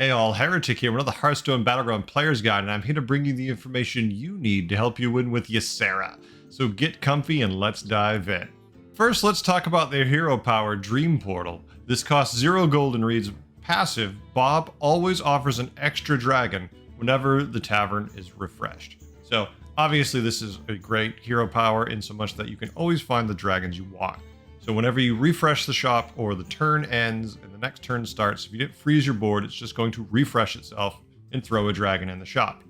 Hey all, Heretic here, another Hearthstone Battleground Players Guide, and I'm here to bring you the information you need to help you win with Ysera. So get comfy and let's dive in. First, let's talk about their hero power, Dream Portal. This costs 0 gold and reads, passive, Bob always offers an extra dragon whenever the tavern is refreshed. So obviously this is a great hero power in so much that you can always find the dragons you want. So whenever you refresh the shop or the turn ends and the next turn starts, if you didn't freeze your board, it's just going to refresh itself and throw a dragon in the shop.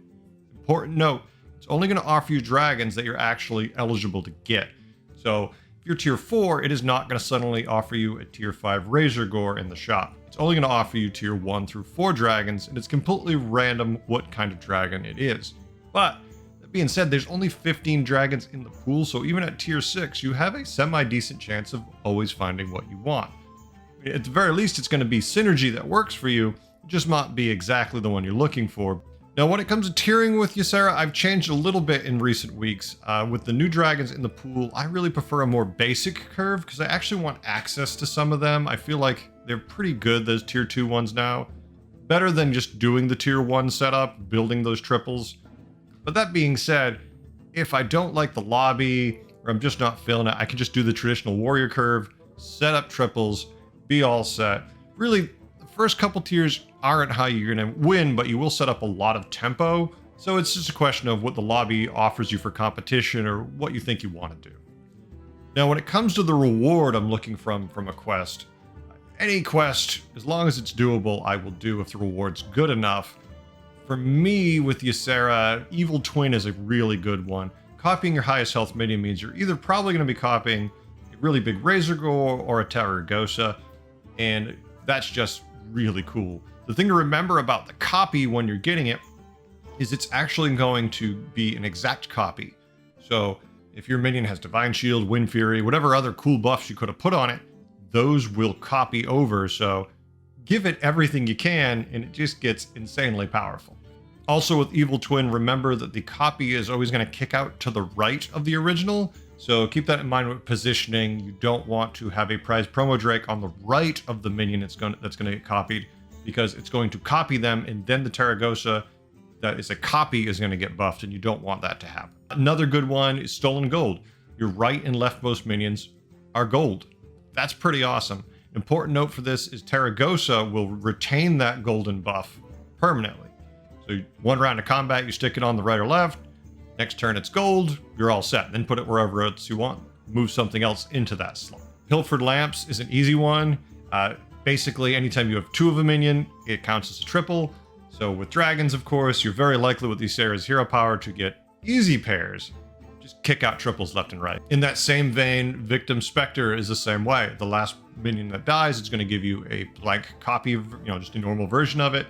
Important note, it's only going to offer you dragons that you're actually eligible to get. So if you're tier 4, it is not going to suddenly offer you a tier 5 Razor Gore in the shop. It's only going to offer you tier 1 through 4 dragons, and it's completely random what kind of dragon it is. But being said, there's only 15 dragons in the pool, so even at tier 6, you have a semi-decent chance of always finding what you want. At the very least, it's going to be synergy that works for you, it just might be exactly the one you're looking for. Now, when it comes to tiering with Ysera, I've changed a little bit in recent weeks. With the new dragons in the pool, I really prefer a more basic curve because I actually want access to some of them. I feel like they're pretty good, those tier 2 ones now. Better than just doing the tier 1 setup, building those triples. But that being said, if I don't like the lobby, or I'm just not feeling it, I can just do the traditional warrior curve, set up triples, be all set. Really, the first couple tiers aren't how you're going to win, but you will set up a lot of tempo. So it's just a question of what the lobby offers you for competition or what you think you want to do. Now, when it comes to the reward I'm looking from a quest, any quest, as long as it's doable, I will do if the reward's good enough. For me, with Ysera, Evil Twin is a really good one. Copying your highest health minion means you're either probably going to be copying a really big Razor Gore or a Taragosa, and that's just really cool. The thing to remember about the copy when you're getting it is it's actually going to be an exact copy. So if your minion has Divine Shield, Wind Fury, whatever other cool buffs you could have put on it, those will copy over. So give it everything you can, and it just gets insanely powerful. Also with Evil Twin, remember that the copy is always going to kick out to the right of the original, so keep that in mind with positioning. You don't want to have a prize promo Drake on the right of the minion that's going to get copied, because it's going to copy them, and then the Taragosa that is a copy is going to get buffed, and you don't want that to happen. Another good one is Stolen Gold. Your right and leftmost minions are gold. That's pretty awesome. Important note for this is Taragosa will retain that golden buff permanently. So one round of combat, you stick it on the right or left. Next turn it's gold, you're all set. Then put it wherever else you want. Move something else into that slot. Pilfered Lamps is an easy one. Basically, anytime you have 2 of a minion, it counts as a triple. So with dragons, of course, you're very likely with Ysera's hero power to get easy pairs. Just kick out triples left and right. In that same vein, Victim Spectre is the same way. The last minion that dies, it's going to give you a blank copy of, just a normal version of it.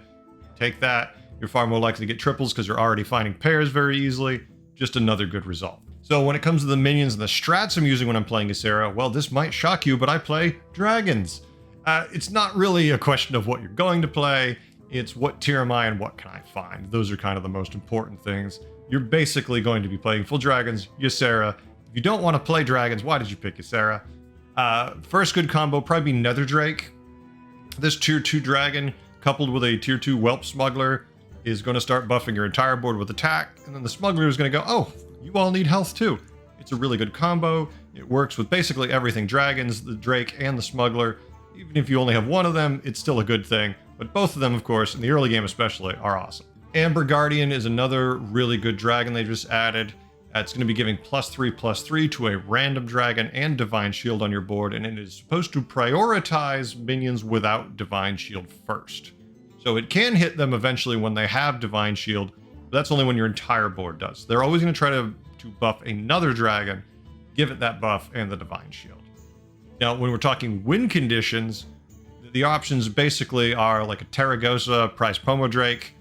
Take that. You're far more likely to get triples because you're already finding pairs very easily. Just another good result. So when it comes to the minions and the strats I'm using when I'm playing Ysera, well, this might shock you, but I play dragons. It's not really a question of what you're going to play. It's what tier am I and what can I find. Those are kind of the most important things. You're basically going to be playing full dragons, Ysera. If you don't want to play dragons, why did you pick Ysera? First good combo, probably be Nether Drake. This tier 2 dragon, coupled with a tier 2 Whelp Smuggler, is going to start buffing your entire board with attack, and then the Smuggler is going to go, oh, you all need health too. It's a really good combo. It works with basically everything dragons, the Drake, and the Smuggler. Even if you only have one of them, it's still a good thing. But both of them, of course, in the early game especially, are awesome. Amber Guardian is another really good dragon they just added. It's going to be giving +3/+3 to a random dragon and Divine Shield on your board, and it is supposed to prioritize minions without Divine Shield first. So it can hit them eventually when they have Divine Shield, but that's only when your entire board does. They're always going to try to buff another dragon, give it that buff and the Divine Shield. Now, when we're talking win conditions, the options basically are like a Taragosa, Prize Promo Drake.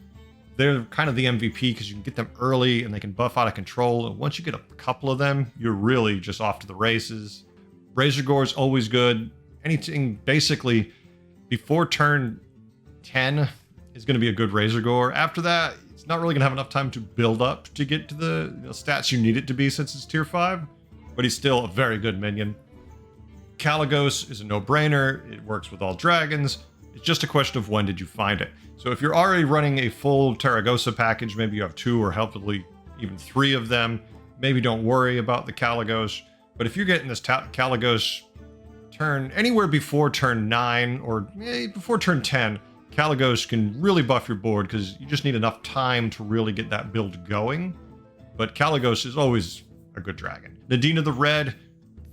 They're kind of the MVP because you can get them early and they can buff out of control. And once you get a couple of them, you're really just off to the races. Razor Gore is always good. Anything basically before turn 10 is going to be a good Razor Gore. After that, it's not really going to have enough time to build up to get to the stats you need it to be since it's tier 5. But he's still a very good minion. Caligos is a no-brainer. It works with all dragons. It's just a question of when did you find it. So if you're already running a full Taragosa package, maybe you have 2 or hopefully even 3 of them, maybe don't worry about the Kaligos. But if you're getting this Kaligos turn anywhere before turn 9 or before turn 10, Kaligos can really buff your board because you just need enough time to really get that build going. But Kaligos is always a good dragon. Nadina the Red,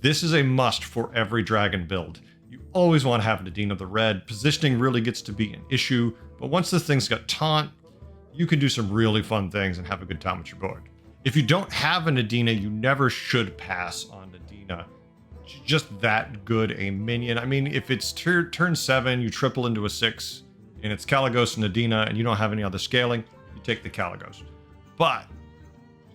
this is a must for every dragon build. You always want to have Nadina the Red. Positioning really gets to be an issue, but once this thing's got taunt, you can do some really fun things and have a good time with your board. If you don't have a Nadina, you never should pass on Nadina. She's just that good a minion. I mean, if it's turn 7, you triple into a 6, and it's Kaligos and Nadina, and you don't have any other scaling, you take the Kaligos. But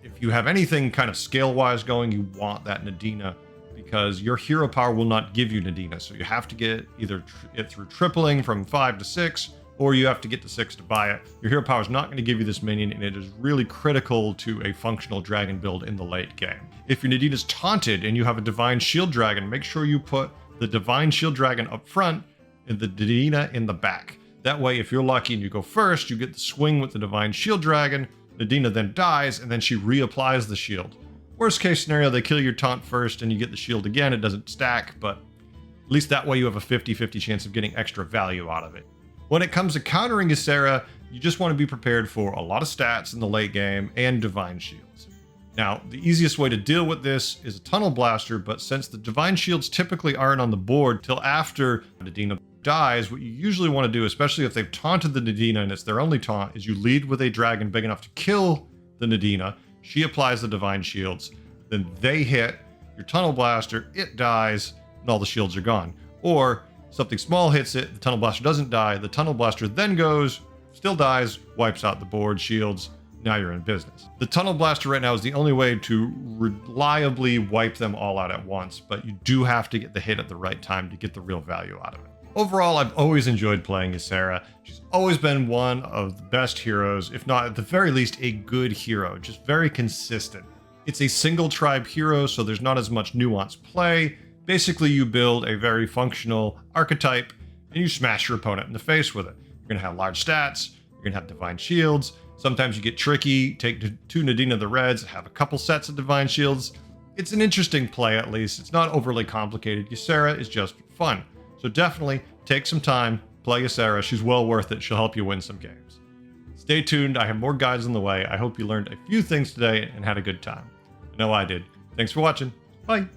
if you have anything kind of scale-wise going, you want that Nadina, because your hero power will not give you Nadina. So you have to get either it through tripling from 5 to 6, or you have to get to 6 to buy it. Your hero power is not going to give you this minion, and it is really critical to a functional dragon build in the late game. If your Nadina is taunted and you have a Divine Shield Dragon, make sure you put the Divine Shield Dragon up front and the Nadina in the back. That way, if you're lucky and you go first, you get the swing with the Divine Shield Dragon, Nadina then dies, and then she reapplies the shield. Worst case scenario, they kill your taunt first and you get the shield again. It doesn't stack, but at least that way you have a 50-50 chance of getting extra value out of it. When it comes to countering Ysera, you just want to be prepared for a lot of stats in the late game and Divine Shields. Now, the easiest way to deal with this is a Tunnel Blaster, but since the Divine Shields typically aren't on the board till after Nadina dies, what you usually want to do, especially if they've taunted the Nadina and it's their only taunt, is you lead with a dragon big enough to kill the Nadina. She applies the Divine Shields, then they hit your Tunnel Blaster, it dies, and all the shields are gone. Or something small hits it, the Tunnel Blaster doesn't die, the Tunnel Blaster then goes, still dies, wipes out the board, shields, now you're in business. The Tunnel Blaster right now is the only way to reliably wipe them all out at once, but you do have to get the hit at the right time to get the real value out of it. Overall, I've always enjoyed playing Ysera. She's always been one of the best heroes, if not at the very least a good hero, just very consistent. It's a single tribe hero, so there's not as much nuanced play. Basically, you build a very functional archetype and you smash your opponent in the face with it. You're going to have large stats, you're going to have Divine Shields. Sometimes you get tricky, take 2 Nadina the Reds, have a couple sets of Divine Shields. It's an interesting play at least. It's not overly complicated. Ysera is just fun. So definitely take some time, play Ysera. She's well worth it. She'll help you win some games. Stay tuned. I have more guides on the way. I hope you learned a few things today and had a good time. I know I did. Thanks for watching. Bye.